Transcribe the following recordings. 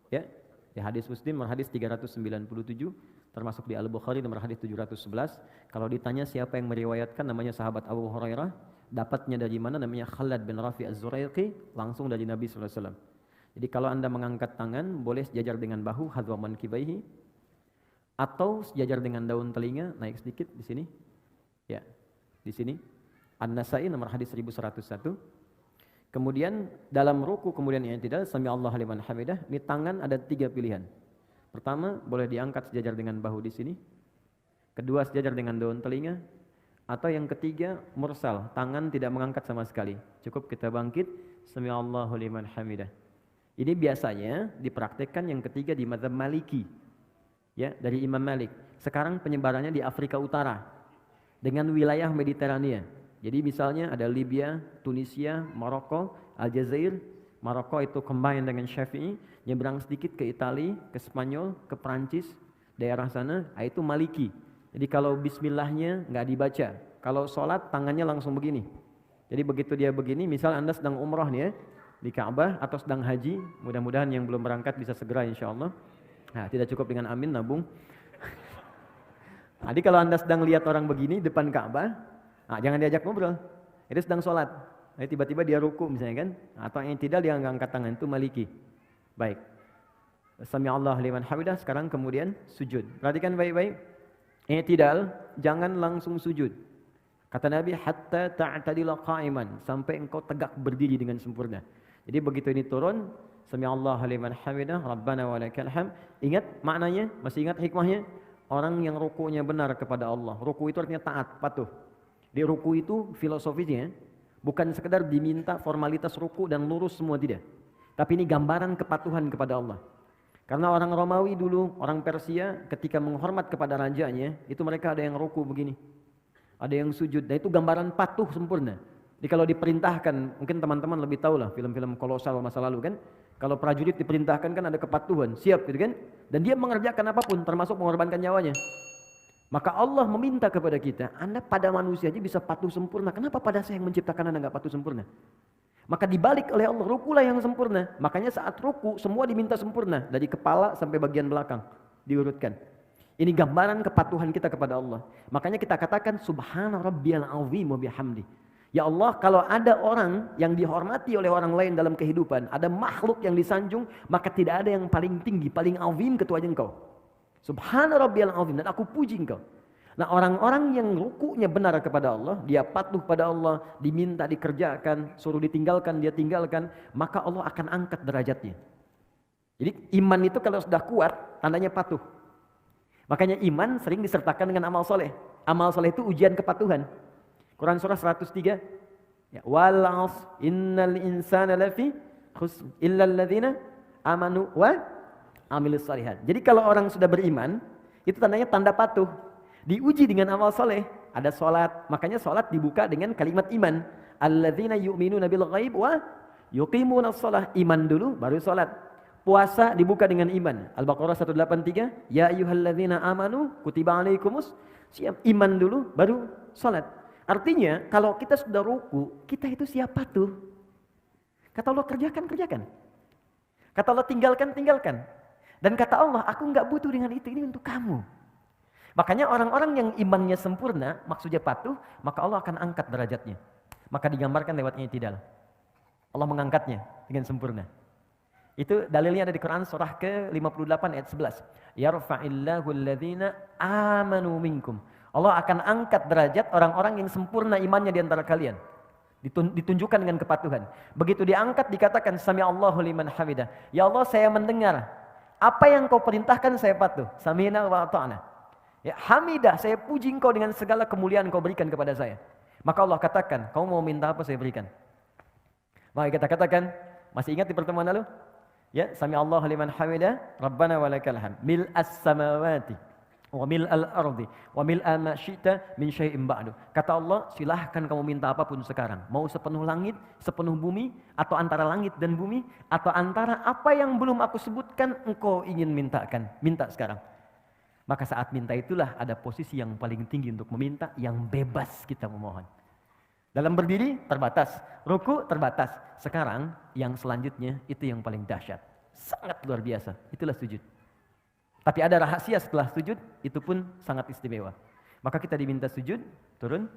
Ya, di hadis Muslim nomor hadis 397, termasuk di Al-Bukhari nomor hadis 711. Kalau ditanya siapa yang meriwayatkan, namanya sahabat Abu Hurairah. Dapatnya dari mana? Namanya Khalad bin Rafi Az-Zuraiqi, langsung dari Nabi sallallahu alaihi wasallam. Jadi kalau Anda mengangkat tangan, boleh sejajar dengan bahu, hadwa mankibaihi, atau sejajar dengan daun telinga, naik sedikit di sini. Ya, di sini. An-Nasai nomor hadis 1101. Kemudian dalam ruku, kemudian i'tidal, sami Allahu liman hamidah. Ini tangan ada 3 pilihan. Pertama, boleh diangkat sejajar dengan bahu di sini. Kedua, sejajar dengan daun telinga. Atau yang ketiga, mursal, tangan tidak mengangkat sama sekali. Cukup kita bangkit, sami Allahu liman hamidah. Ini biasanya dipraktekkan yang ketiga di mazhab Maliki. Ya, dari Imam Malik. Sekarang penyebarannya di Afrika Utara dengan wilayah Mediterania. Jadi misalnya ada Libya, Tunisia, Maroko, Aljazair. Maroko itu combine dengan Syafi'i, nyebrang sedikit ke Itali, ke Spanyol, ke Prancis, daerah sana, itu Maliki. Jadi kalau bismillahnya nggak dibaca, kalau sholat tangannya langsung begini. Jadi begitu dia begini, misal Anda sedang umrah nih ya, di Ka'bah atau sedang haji, mudah-mudahan yang belum berangkat bisa segera insya Allah. Nah, tidak cukup dengan amin, nabung. Jadi kalau Anda sedang lihat orang begini depan Ka'bah, nah, jangan diajak ngobrol. Itu sedang sholat. Nah, tiba-tiba dia ruku misalnya kan, atau yang tidak dia angkat tangan, itu Maliki. Baik. Sami Allah liman hamidah. Sekarang kemudian sujud. Perhatikan baik-baik. I'tidal, jangan langsung sujud. Kata Nabi, hatta ta'tadila qa'iman, sampai engkau tegak berdiri dengan sempurna. Jadi begitu ini turun, sami Allah liman hamidah, rabbana walakal hamd. Ingat maknanya? Masih ingat hikmahnya? Orang yang rukunya benar kepada Allah. Ruku itu artinya taat, patuh. Di ruku itu filosofisnya bukan sekedar diminta formalitas ruku dan lurus semua, tidak. Tapi ini gambaran kepatuhan kepada Allah. Karena orang Romawi dulu, orang Persia ketika menghormat kepada rajanya, itu mereka ada yang ruku begini. Ada yang sujud. Dan itu gambaran patuh sempurna. Jadi kalau diperintahkan, mungkin teman-teman lebih tahu lah film-film kolosal masa lalu kan. Kalau prajurit diperintahkan kan ada kepatuhan, siap gitu kan. Dan dia mengerjakan apapun termasuk mengorbankan nyawanya. Maka Allah meminta kepada kita, Anda pada manusia aja bisa patuh sempurna. Kenapa pada saya yang menciptakan Anda nggak patuh sempurna? Maka dibalik oleh Allah, rukulah yang sempurna. Makanya saat ruku semua diminta sempurna. Dari kepala sampai bagian belakang. Diurutkan. Ini gambaran kepatuhan kita kepada Allah. Makanya kita katakan, Subhana rabbiyal azim wa bihamdi. Ya Allah, kalau ada orang yang dihormati oleh orang lain dalam kehidupan, ada makhluk yang disanjung, maka tidak ada yang paling tinggi, paling azim kecuali Engkau. Subhana rabbiyal azim, dan aku puji Engkau. Nah, orang-orang yang rukunya benar kepada Allah, dia patuh pada Allah, diminta dikerjakan, suruh ditinggalkan dia tinggalkan, maka Allah akan angkat derajatnya. Jadi iman itu kalau sudah kuat, tandanya patuh. Makanya iman sering disertakan dengan amal soleh. Amal soleh itu ujian kepatuhan. Quran surah 103. Ya, wal 'asr innal insana lafi khusr illa alladziina amanu wa amilus shalihat. Jadi kalau orang sudah beriman, itu tandanya tanda patuh. Diuji dengan amal soleh. Ada sholat, makanya sholat dibuka dengan kalimat iman. Alladzina yu'minuna bil ghaib wa yuqimunas shalah. Iman dulu baru sholat. Puasa dibuka dengan iman. Al-Baqarah 183. Ya ayyuhalladzina amanu kutiba alaikumus siyam. Iman dulu baru sholat. Artinya kalau kita sudah ruku, kita itu siap patuh. Kata Allah kerjakan, kerjakan. Kata Allah tinggalkan, tinggalkan. Dan kata Allah, aku enggak butuh dengan itu, ini untuk kamu. Makanya orang-orang yang imannya sempurna, maksudnya patuh, maka Allah akan angkat derajatnya. Maka digambarkan lewat i'tidal. Allah mengangkatnya dengan sempurna. Itu dalilnya ada di Quran surah ke-58 ayat 11. Yarfa'illahu alladhina amanu minkum. Allah akan angkat derajat orang-orang yang sempurna imannya di antara kalian. Ditunjukkan dengan kepatuhan. Begitu diangkat dikatakan sami Allahu liman hamidah. Ya Allah, saya mendengar apa yang kau perintahkan, saya patuh. Sami'na wa ata'na. Ya, hamidah, saya puji engkau dengan segala kemuliaan kau berikan kepada saya. Maka Allah katakan, kau mau minta apa saya berikan. Maka kita katakan, masih ingat di pertemuan lalu? Ya, sami Allah liman hamidah, Rabbana walakal hamd. Mil'as samawati wa mil'al ardi wa mil'a ma syi'ta min syai'in ba'du. Kata Allah, silahkan kamu minta apapun sekarang. Mau sepenuh langit, sepenuh bumi, atau antara langit dan bumi, atau antara apa yang belum aku sebutkan engkau ingin mintakan. Minta sekarang. Maka saat minta itulah ada posisi yang paling tinggi untuk meminta, yang bebas kita memohon. Dalam berdiri terbatas, ruku terbatas. Sekarang yang selanjutnya itu yang paling dahsyat. Sangat luar biasa. Itulah sujud. Tapi ada rahasia setelah sujud, itu pun sangat istimewa. Maka kita diminta sujud, turun,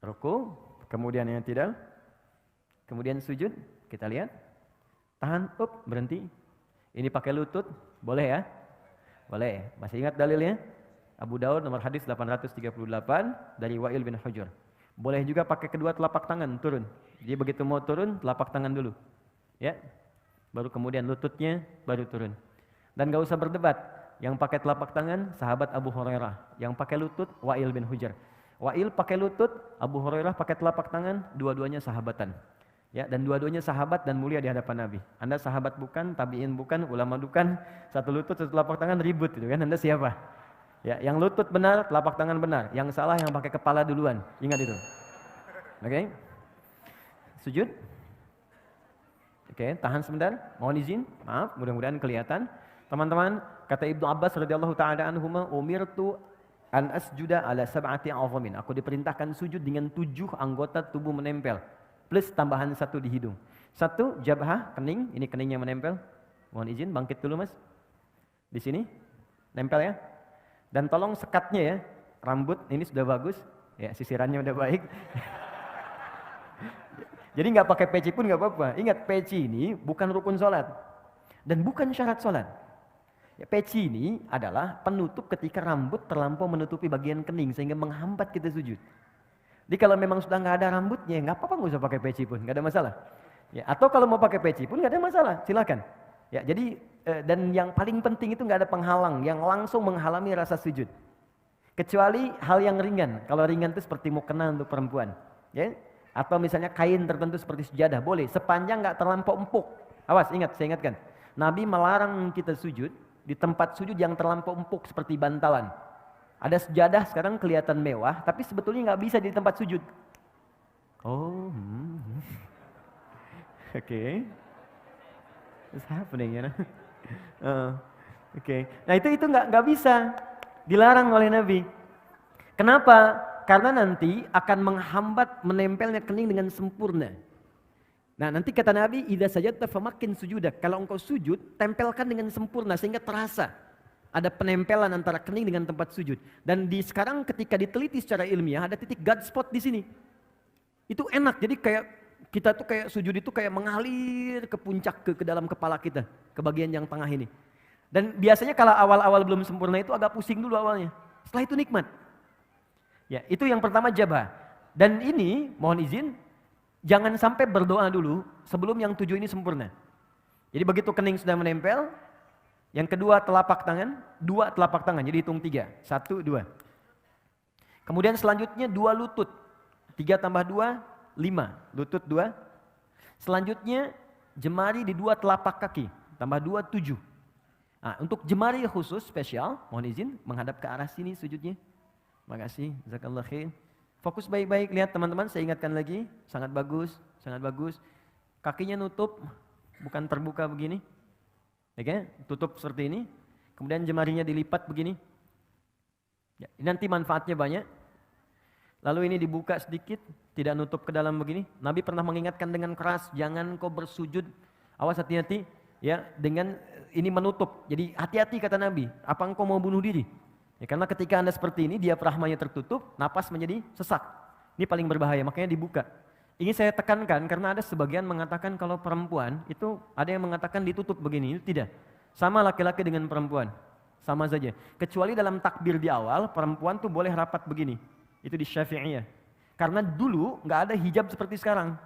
ruku, kemudian yang tidak, kemudian sujud, kita lihat, tahan, berhenti. Ini pakai lutut, boleh ya? Boleh. Masih ingat dalilnya? Abu Daud nomor hadis 838 dari Wa'il bin Hujur. Boleh juga pakai kedua telapak tangan turun. Dia begitu mau turun, telapak tangan dulu. Ya. Baru kemudian lututnya baru turun. Dan gak usah berdebat. Yang pakai telapak tangan sahabat Abu Hurairah, yang pakai lutut Wa'il bin Hujur. Wa'il pakai lutut, Abu Hurairah pakai telapak tangan, dua-duanya sahabatan. Ya, dan dua-duanya sahabat dan mulia di hadapan Nabi. Anda sahabat bukan, tabi'in bukan, ulama bukan, satu lutut, satu telapak tangan ribut gitu kan. Anda siapa? Ya, yang lutut benar, telapak tangan benar. Yang salah yang pakai kepala duluan. Ingat itu. Oke. Sujud. Oke, tahan sebentar. Mohon izin. Maaf, mudah-mudahan kelihatan. Teman-teman, kata Ibnu Abbas radhiyallahu taala anhuma, umirtu an asjuda ala sab'ati azamin. Aku diperintahkan sujud dengan 7 anggota tubuh menempel. Plus tambahan 1 di hidung. 1, jabhah, kening. Ini keningnya menempel. Mohon izin, bangkit dulu mas. Di sini. Nempel ya. Dan tolong sekatnya ya, rambut ini sudah bagus, ya sisirannya udah baik. Jadi nggak pakai peci pun nggak apa-apa. Ingat, peci ini bukan rukun sholat dan bukan syarat sholat. Ya, peci ini adalah penutup ketika rambut terlampau menutupi bagian kening sehingga menghambat kita sujud. Jadi kalau memang sudah nggak ada rambutnya, nggak apa-apa, nggak usah pakai peci pun, nggak ada masalah. Ya, atau kalau mau pakai peci pun nggak ada masalah, silakan. Ya, jadi dan yang paling penting itu nggak ada penghalang yang langsung menghalangi rasa sujud. Kecuali hal yang ringan. Kalau ringan itu seperti mukena untuk perempuan, ya. Atau misalnya kain tertentu seperti sejadah, boleh sepanjang nggak terlampau empuk. Awas, ingat, saya ingatkan. Nabi melarang kita sujud di tempat sujud yang terlampau empuk seperti bantalan. Ada sejadah sekarang kelihatan mewah, tapi sebetulnya nggak bisa di tempat sujud. Oh, Oke. What's happening, you know? Oke. Nah itu nggak bisa, dilarang oleh Nabi. Kenapa? Karena nanti akan menghambat menempelnya kening dengan sempurna. Nah nanti kata Nabi, idza sajadta famakin sujudak. Kalau engkau sujud, tempelkan dengan sempurna sehingga terasa ada penempelan antara kening dengan tempat sujud. Dan sekarang ketika diteliti secara ilmiah ada titik God spot di sini. Itu enak. Jadi kayak kita tuh kayak sujud itu kayak mengalir ke puncak ke dalam kepala kita, ke bagian yang tengah ini. Dan biasanya kalau awal-awal belum sempurna itu agak pusing dulu awalnya. Setelah itu nikmat. Ya, itu yang pertama jabah. Dan ini mohon izin, jangan sampai berdoa dulu sebelum yang 7 ini sempurna. Jadi begitu kening sudah menempel, yang kedua telapak tangan, 2 telapak tangan, jadi hitung 3. 1, 2. Kemudian selanjutnya 2 lutut. 3 tambah 2, 5. Lutut 2. Selanjutnya jemari di 2 telapak kaki. Tambah 2, 7. Nah, untuk jemari khusus spesial, mohon izin menghadap ke arah sini sujudnya. Makasih, jazakallah khair. Fokus baik-baik, lihat teman-teman, saya ingatkan lagi. Sangat bagus, sangat bagus. Kakinya nutup, bukan terbuka begini. Oke, tutup seperti ini. Kemudian jemarinya dilipat begini. Ya, nanti manfaatnya banyak. Lalu ini dibuka sedikit, tidak nutup ke dalam begini. Nabi pernah mengingatkan dengan keras, jangan kau bersujud. Awas, hati-hati ya dengan ini menutup. Jadi hati-hati kata Nabi. Apa engkau mau bunuh diri? Ya, karena ketika Anda seperti ini, dia rahmanya tertutup, napas menjadi sesak. Ini paling berbahaya, makanya dibuka. Ini saya tekankan karena ada sebagian mengatakan kalau perempuan itu ada yang mengatakan ditutup begini, itu tidak. Sama laki-laki dengan perempuan, sama saja. Kecuali dalam takbir di awal, perempuan tuh boleh rapat begini. Itu di Syafi'iyah. Karena dulu nggak ada hijab seperti sekarang.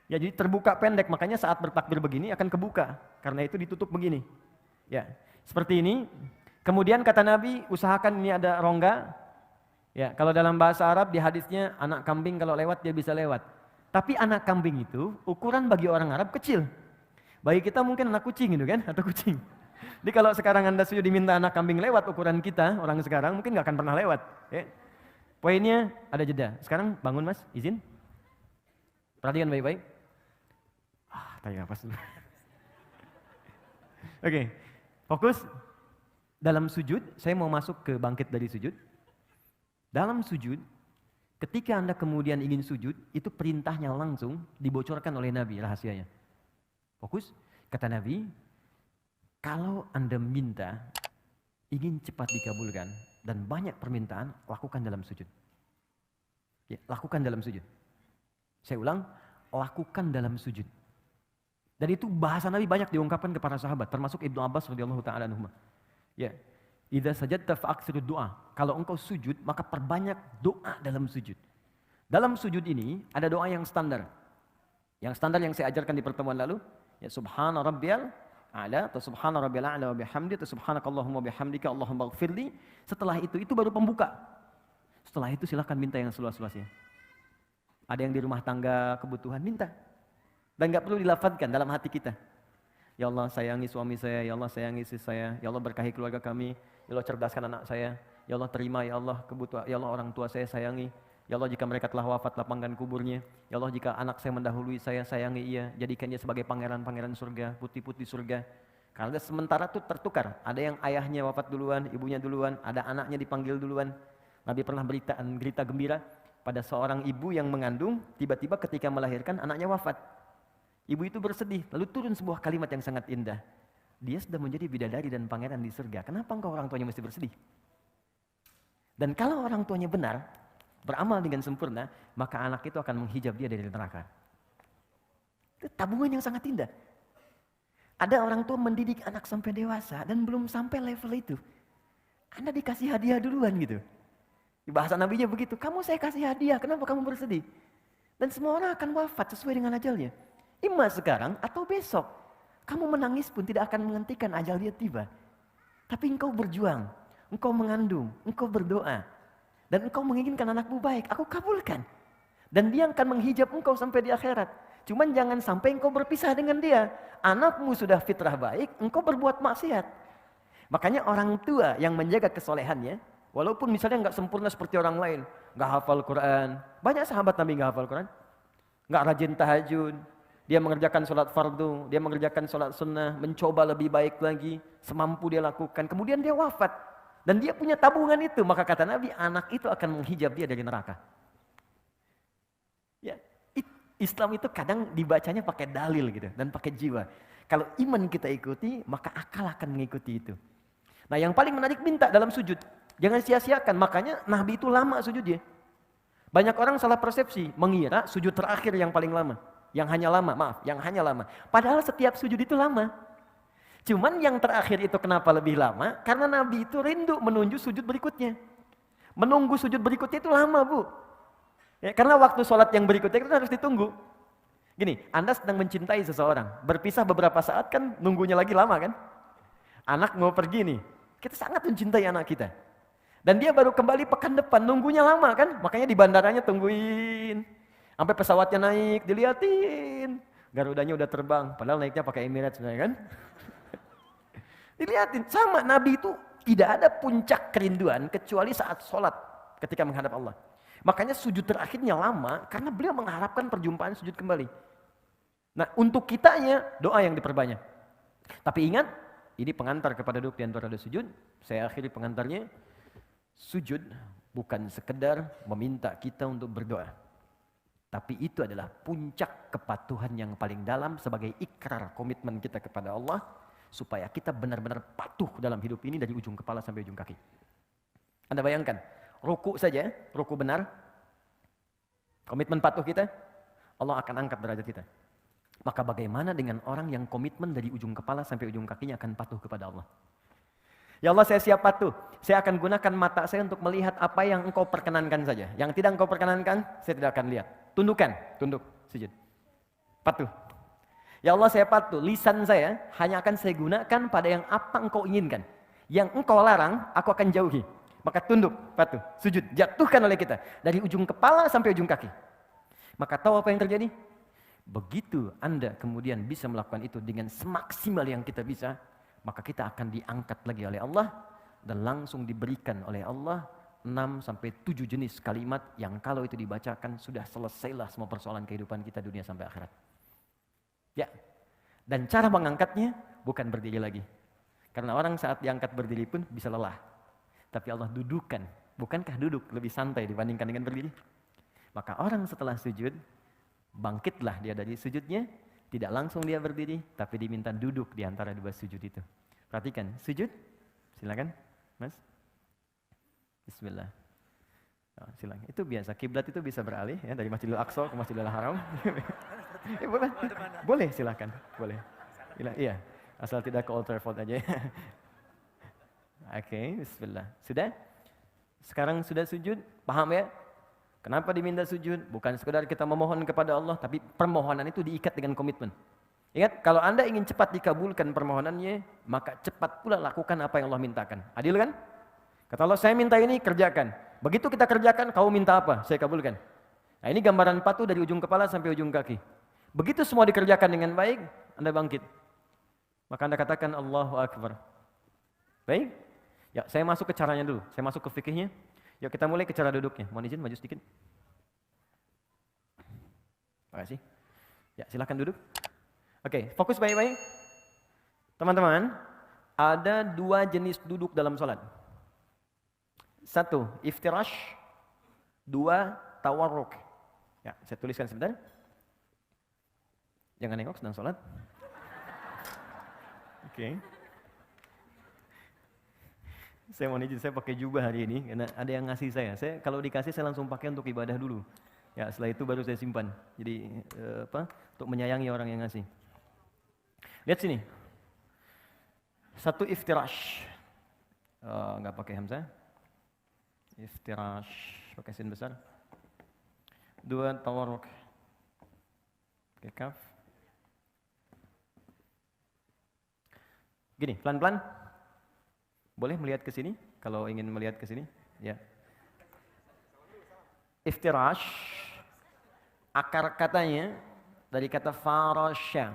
Ya, jadi terbuka pendek, makanya saat bertakbir begini akan kebuka. Karena itu ditutup begini. Ya, seperti ini. Kemudian kata Nabi, usahakan ini ada rongga. Ya, kalau dalam bahasa Arab di hadisnya anak kambing kalau lewat dia bisa lewat. Tapi anak kambing itu ukuran bagi orang Arab kecil. Bagi kita mungkin anak kucing gitu kan, atau kucing. Jadi kalau sekarang Anda sudah diminta anak kambing lewat ukuran kita, orang sekarang mungkin nggak akan pernah lewat. Ya. Poinnya ada jeda. Sekarang bangun mas, izin. Perhatikan baik-baik. Tarik nafas dulu. Oke, fokus. Dalam sujud, saya mau masuk ke bangkit dari sujud. Dalam sujud, ketika Anda kemudian ingin sujud, itu perintahnya langsung dibocorkan oleh Nabi rahasianya. Fokus. Kata Nabi, kalau Anda minta, ingin cepat dikabulkan, dan banyak permintaan, lakukan dalam sujud. Ya, lakukan dalam sujud. Saya ulang, lakukan dalam sujud. Dan itu bahasa Nabi banyak diungkapkan kepada sahabat, termasuk Ibnu Abbas radhiyallahu taala anhu. Ya, idza sajadta fa'aksirud doa. Kalau engkau sujud, maka perbanyak doa dalam sujud. Dalam sujud ini ada doa yang standar. Yang standar yang saya ajarkan di pertemuan lalu, ya subhana rabbiyal a'la atau subhana rabbiyal a'la wa bihamdi atau subhanakallahumma bihamdika Allahumma ighfirli. Setelah itu baru pembuka. Setelah itu silakan minta yang seluas-luasnya. Ada yang di rumah tangga kebutuhan, minta. Dan enggak perlu dilafadzkan dalam hati kita. Ya Allah sayangi suami saya, ya Allah sayangi istri saya, ya Allah berkahi keluarga kami, ya Allah cerdaskan anak saya, ya Allah terima ya Allah kebutuhan, ya Allah orang tua saya sayangi, ya Allah jika mereka telah wafat lapangkan kuburnya, ya Allah jika anak saya mendahului saya sayangi ia, jadikan dia sebagai pangeran-pangeran surga, putih-putih surga. Karena sementara itu tertukar, ada yang ayahnya wafat duluan, ibunya duluan, ada anaknya dipanggil duluan. Nabi pernah berita gembira pada seorang ibu yang mengandung, tiba-tiba ketika melahirkan anaknya wafat. Ibu itu bersedih, lalu turun sebuah kalimat yang sangat indah. Dia sudah menjadi bidadari dan pangeran di surga. Kenapa engkau orang tuanya mesti bersedih? Dan kalau orang tuanya benar, beramal dengan sempurna, maka anak itu akan menghijab dia dari neraka. Itu tabungan yang sangat indah. Ada orang tua mendidik anak sampai dewasa dan belum sampai level itu. Anda dikasih hadiah duluan gitu. Di bahasa nabinya begitu, kamu saya kasih hadiah, kenapa kamu bersedih? Dan semua orang akan wafat sesuai dengan ajalnya. Ima sekarang atau besok. Kamu menangis pun tidak akan menghentikan ajal dia tiba. Tapi engkau berjuang, engkau mengandung, engkau berdoa. Dan engkau menginginkan anakmu baik, aku kabulkan. Dan dia akan menghijab engkau sampai di akhirat. Cuman jangan sampai engkau berpisah dengan dia. Anakmu sudah fitrah baik, engkau berbuat maksiat. Makanya orang tua yang menjaga kesolehannya, walaupun misalnya nggak sempurna seperti orang lain, nggak hafal Quran. Banyak sahabat Nabi nggak hafal Quran, nggak rajin tahajud. Dia mengerjakan sholat fardu, dia mengerjakan sholat sunnah, mencoba lebih baik lagi, semampu dia lakukan. Kemudian dia wafat. Dan dia punya tabungan itu. Maka kata Nabi, anak itu akan menghijab dia dari neraka. Ya, Islam itu kadang dibacanya pakai dalil gitu dan pakai jiwa. Kalau iman kita ikuti, maka akal akan mengikuti itu. Nah yang paling menarik minta dalam sujud. Jangan sia-siakan, makanya Nabi itu lama sujudnya. Banyak orang salah persepsi, mengira sujud terakhir yang paling lama. Yang hanya lama. Padahal setiap sujud itu lama. Cuman yang terakhir itu kenapa lebih lama? Karena Nabi itu rindu menuju sujud berikutnya. Menunggu sujud berikutnya itu lama, Bu. Ya, karena waktu sholat yang berikutnya itu harus ditunggu. Gini, Anda sedang mencintai seseorang. Berpisah beberapa saat kan nunggunya lagi lama kan? Anak mau pergi nih. Kita sangat mencintai anak kita. Dan dia baru kembali pekan depan, nunggunya lama kan? Makanya di bandaranya tungguin. Sampai pesawatnya naik, diliatin. Garudanya udah terbang, padahal naiknya pakai Emirates sebenarnya kan. Diliatin, sama Nabi itu tidak ada puncak kerinduan kecuali saat sholat ketika menghadap Allah. Makanya sujud terakhirnya lama karena beliau mengharapkan perjumpaan sujud kembali. Nah untuk kitanya doa yang diperbanyak. Tapi ingat, ini pengantar kepada duduk di antara sujud. Saya akhiri pengantarnya. Sujud bukan sekedar meminta kita untuk berdoa. Tapi itu adalah puncak kepatuhan yang paling dalam sebagai ikrar komitmen kita kepada Allah. Supaya kita benar-benar patuh dalam hidup ini dari ujung kepala sampai ujung kaki. Anda bayangkan, ruku saja, ruku benar. Komitmen patuh kita, Allah akan angkat derajat kita. Maka bagaimana dengan orang yang komitmen dari ujung kepala sampai ujung kakinya akan patuh kepada Allah. Ya Allah saya siap patuh, saya akan gunakan mata saya untuk melihat apa yang engkau perkenankan saja. Yang tidak engkau perkenankan, saya tidak akan lihat. Tundukkan, tunduk, sujud. Patuh. Ya Allah saya patuh, lisan saya hanya akan saya gunakan pada yang apa engkau inginkan. Yang engkau larang, aku akan jauhi. Maka tunduk, patuh, sujud, jatuhkan oleh kita. Dari ujung kepala sampai ujung kaki. Maka tahu apa yang terjadi? Begitu Anda kemudian bisa melakukan itu dengan semaksimal yang kita bisa, maka kita akan diangkat lagi oleh Allah dan langsung diberikan oleh Allah 6-7 jenis kalimat yang kalau itu dibacakan sudah selesailah semua persoalan kehidupan kita dunia sampai akhirat. Ya, dan cara mengangkatnya bukan berdiri lagi. Karena orang saat diangkat berdiri pun bisa lelah. Tapi Allah dudukan, bukankah duduk lebih santai dibandingkan dengan berdiri? Maka orang setelah sujud, bangkitlah dia dari sujudnya, Tidak langsung dia berdiri, tapi diminta duduk di antara dua sujud itu. Perhatikan, sujud. Silakan, Mas. Bismillah. Oh, silakan. Itu biasa, kiblat itu bisa beralih ya dari Masjidil Aqsa ke Masjidil Haram. Boleh. Boleh, silakan. Boleh. Iya, asal tidak ke Old Trafford aja. Oke, bismillah. Sudah? Sekarang sudah sujud, paham ya? Kenapa diminta sujud? Bukan sekedar kita memohon kepada Allah, tapi permohonan itu diikat dengan komitmen. Ingat, kalau Anda ingin cepat dikabulkan permohonannya, maka cepat pula lakukan apa yang Allah mintakan. Adil kan? Kata Allah, saya minta ini, kerjakan. Begitu kita kerjakan, kau minta apa? Saya kabulkan. Nah, ini gambaran patuh dari ujung kepala sampai ujung kaki. Begitu semua dikerjakan dengan baik, Anda bangkit. Maka Anda katakan, Allahu Akbar. Baik? Ya, saya masuk ke caranya dulu. Saya masuk ke fikihnya. Yuk kita mulai ke cara duduknya. Mohon izin maju sedikit. Terima kasih. Ya, silakan duduk. Oke, fokus baik-baik. Teman-teman, ada dua jenis duduk dalam sholat. Satu, iftirash. Dua, tawarruk. Ya, saya tuliskan sebentar. Jangan nengok sedang sholat. Oke. Saya mohon izin, saya pakai jubah hari ini karena ada yang ngasih saya. Saya kalau dikasih saya langsung pakai untuk ibadah dulu. Ya, setelah itu baru saya simpan. Jadi untuk menyayangi orang yang ngasih. Lihat sini. Satu iftirash. Enggak pakai hamzah. Iftirash pakai sin besar. Dua, tawarruk. Pakai kaf. Gini, pelan-pelan. Boleh melihat ke sini kalau ingin melihat ke sini? Ya. Iftirash akar katanya dari kata farasya.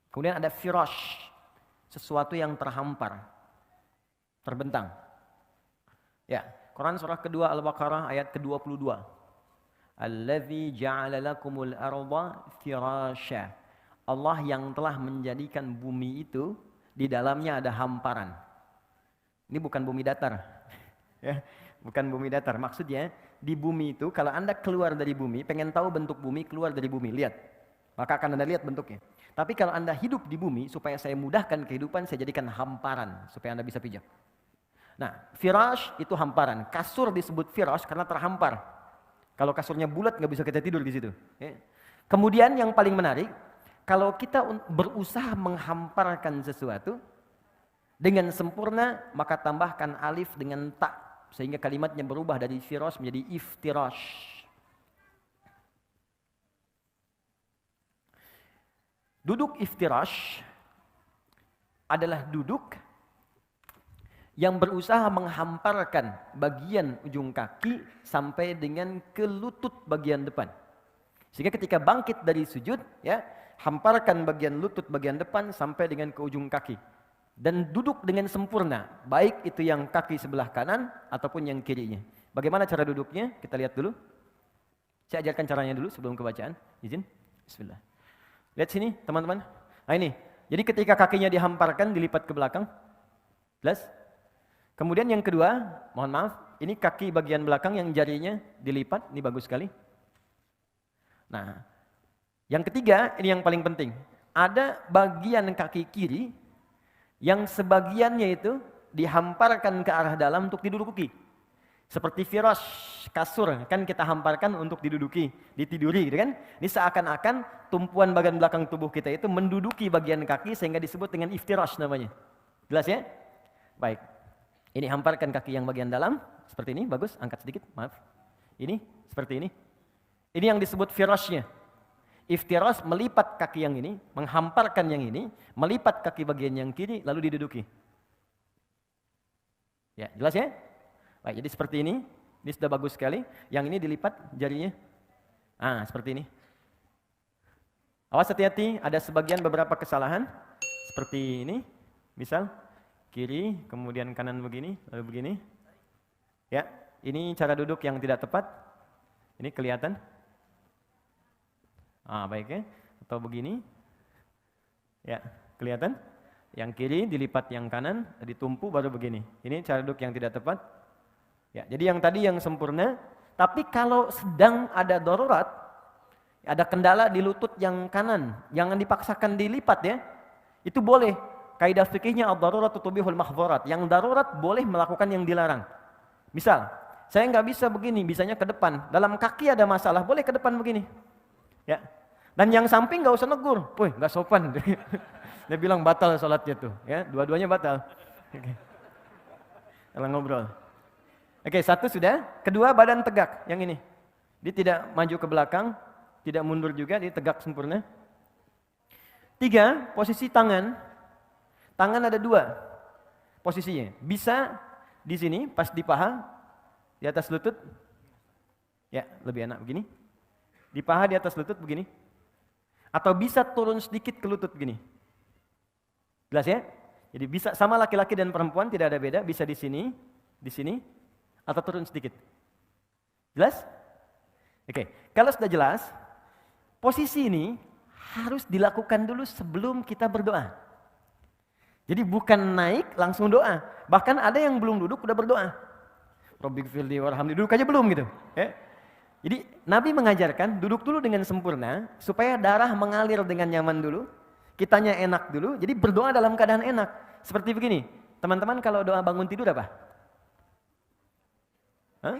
Kemudian ada firash, sesuatu yang terhampar, terbentang. Ya, Quran surah kedua Al-Baqarah ayat ke-22. Allazi ja'ala lakumul arda firasya. Allah yang telah menjadikan bumi itu di dalamnya ada hamparan. Ini bukan bumi datar. Ya, bukan bumi datar. Maksudnya di bumi itu kalau Anda keluar dari bumi, pengen tahu bentuk bumi, keluar dari bumi, lihat. Maka akan Anda lihat bentuknya. Tapi kalau Anda hidup di bumi, supaya saya mudahkan kehidupan, saya jadikan hamparan supaya Anda bisa pijak. Nah, firash itu hamparan. Kasur disebut firash karena terhampar. Kalau kasurnya bulat nggak bisa kita tidur di situ. Ya. Kemudian yang paling menarik, kalau kita berusaha menghamparkan sesuatu dengan sempurna, maka tambahkan alif dengan ta sehingga kalimatnya berubah dari firash menjadi iftirash. Duduk iftirash adalah duduk yang berusaha menghamparkan bagian ujung kaki sampai dengan ke lutut bagian depan. Sehingga ketika bangkit dari sujud, ya, hamparkan bagian lutut bagian depan sampai dengan ke ujung kaki. Dan duduk dengan sempurna, baik itu yang kaki sebelah kanan ataupun yang kirinya. Bagaimana cara duduknya? Kita lihat dulu. Saya ajarkan caranya dulu sebelum kebacaan. Izin. Bismillah. Lihat sini teman-teman. Nah ini. Jadi ketika kakinya dihamparkan, dilipat ke belakang. Jelas? Kemudian yang kedua, mohon maaf, ini kaki bagian belakang yang jarinya dilipat. Ini bagus sekali. Nah, yang ketiga, ini yang paling penting. Ada bagian kaki kiri yang sebagiannya itu dihamparkan ke arah dalam untuk diduduki. Seperti firash, kasur, kan kita hamparkan untuk diduduki, ditiduri gitu kan. Ini seakan-akan tumpuan bagian belakang tubuh kita itu menduduki bagian kaki sehingga disebut dengan iftirash namanya. Jelas ya? Baik. Ini hamparkan kaki yang bagian dalam, seperti ini, bagus, angkat sedikit, maaf. Ini, seperti ini. Ini yang disebut firashnya. Iftirash melipat kaki yang ini, menghamparkan yang ini, melipat kaki bagian yang kiri, lalu diduduki. Ya, jelas ya? Baik, jadi seperti ini sudah bagus sekali. Yang ini dilipat jarinya. Ah, seperti ini. Awas hati-hati, ada sebagian beberapa kesalahan. Seperti ini, misal kiri, kemudian kanan begini, lalu begini. Ya, ini cara duduk yang tidak tepat. Ini kelihatan. Ah, baik ya. Atau begini. Ya, kelihatan? Yang kiri dilipat yang kanan, ditumpu baru begini. Ini cara duduk yang tidak tepat. Ya, jadi yang tadi yang sempurna, tapi kalau sedang ada darurat, Ada kendala di lutut yang kanan, jangan dipaksakan dilipat ya. Itu boleh. Kaidah fikihnya ad-daruratu tubihul mahdzurat. Yang darurat boleh melakukan yang dilarang. Misal, saya nggak bisa begini, bisanya ke depan. Dalam kaki ada masalah, boleh ke depan begini. Ya. Dan yang samping nggak usah negur. Woi, nggak sopan. Dia bilang batal sholatnya tuh. Ya, dua-duanya batal. Oke. Kalau ngobrol. Oke, satu sudah. Kedua, badan tegak. Yang ini. Dia tidak maju ke belakang, tidak mundur juga, dia tegak sempurna. 3, posisi tangan. Tangan ada 2 posisinya. Bisa di sini, pas di paha, di atas lutut. Ya, lebih enak begini. Di paha, di atas lutut begini. Atau bisa turun sedikit ke lutut begini. Jelas ya? Jadi bisa sama laki-laki dan perempuan, tidak ada beda. Bisa di sini, atau turun sedikit. Jelas? Oke, kalau sudah jelas, posisi ini harus dilakukan dulu sebelum kita berdoa. Jadi bukan naik langsung doa. Bahkan ada yang belum duduk udah berdoa. Rabbighfirli warhamni, duduk aja belum gitu. Ya. Jadi Nabi mengajarkan duduk dulu dengan sempurna supaya darah mengalir dengan nyaman dulu. Kitanya enak dulu, jadi berdoa dalam keadaan enak. Seperti begini, teman-teman kalau doa bangun tidur apa? Hah?